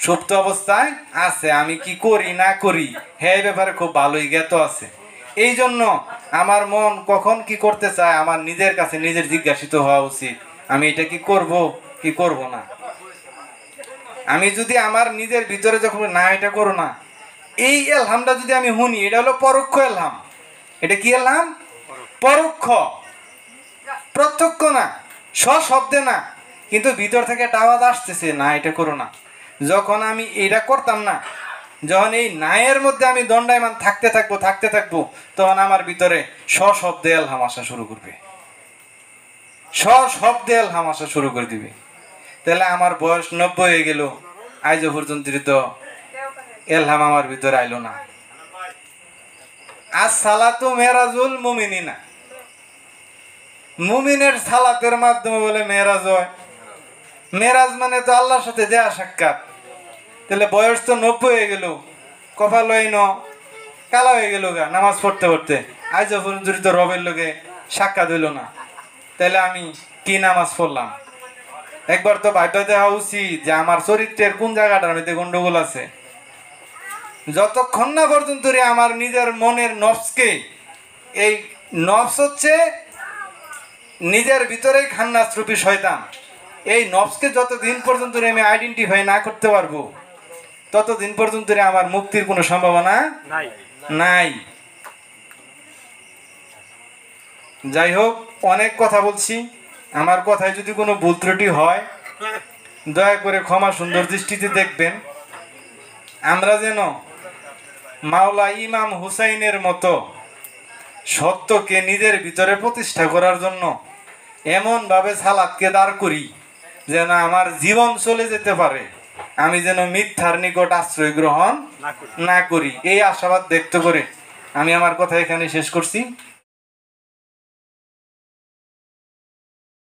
সুপ্ত অবস্থায় আছে, আমি কি করি না করি এই ব্যাপারে খুব ভালোই জ্ঞাত আছে। এই জন্য আমার মন কখন কি করতে চায় আমার নিজের কাছে নিজের জিজ্ঞাসিত হওয়া উচিত, আমি এটা কি করব কি করব না। আমি যদি আমার নিজের ভিতরে যখন না এটা করো না, এই এলহামটা যদি আমি শুনি, এটা হলো পরোক্ষ এলহাম। এটা কি এলহাম? পরোক্ষ, প্রত্যক্ষ না, সশব্দে না, কিন্তু ভিতর থেকে একটা আওয়াজ আসতেছে না এটা করো না। যখন আমি এটা করতাম না, যখন এই নায়ের মধ্যে আমি দণ্ডায়মান থাকতে থাকবো, তখন আমার ভিতরে সশব্দে এলহাম আসা শুরু করবে, সশব্দে এলহাম আসা শুরু করে দিবে। তাহলে আমার বয়স 90 হয়ে গেল, আজ পর্যন্ত তো এলহাম আমার ভিতরে আইলো না। আজ সালাতু মেরাজুল মুমিনিনা, মুমিনের সালাতের মাধ্যমে বলে মেরাজ হয়। মেরাজ মানে তো আল্লাহর সাথে দেয়া সাক্ষাৎ। তাহলে বয়স তো 90 হয়ে গেল, কপাল হইন কালা হয়ে গেল গা নামাজ পড়তে পড়তে, আজ পর্যন্ত রবের লোকে সাক্ষাৎ হইল না। তাহলে আমি কি নামাজ পড়লাম? একবার তো ভাইবা দেওয়া উচিত যে আমার চরিত্রের কোন জায়গাটার মধ্যে গন্ডগোল আছে। যতক্ষণ না পর্যন্ত আমার নিজের মনের নফসকে, এই নফস হচ্ছে নিজের ভিতরেই খান্নাস রূপী শয়তান, এই নফসকে যতদিন পর্যন্ত আমি আইডেন্টিফাই না করতে পারবো, ততদিন পর্যন্ত আমার মুক্তির কোনো সম্ভাবনা নাই। যাই হোক, অনেক কথা বলছি, আমার কথায় যদি কোনো ভুল ত্রুটি হয় দয়া করে ক্ষমা সুন্দর দৃষ্টিতে দেখবেন। আমরা যেন মাওলা ইমাম হুসাইনের মতো সত্যকে নিজের ভিতরে প্রতিষ্ঠা করার জন্য এমন ভাবে সালাতকে দাঁড় করি যেন আমার জীবন চলে যেতে পারে, আমি যেন মিথ্যার নিকট আশ্রয় গ্রহণ না করি। এই আশাবাদ ব্যক্ত করে আমি আমার কথা এখানে শেষ করছি।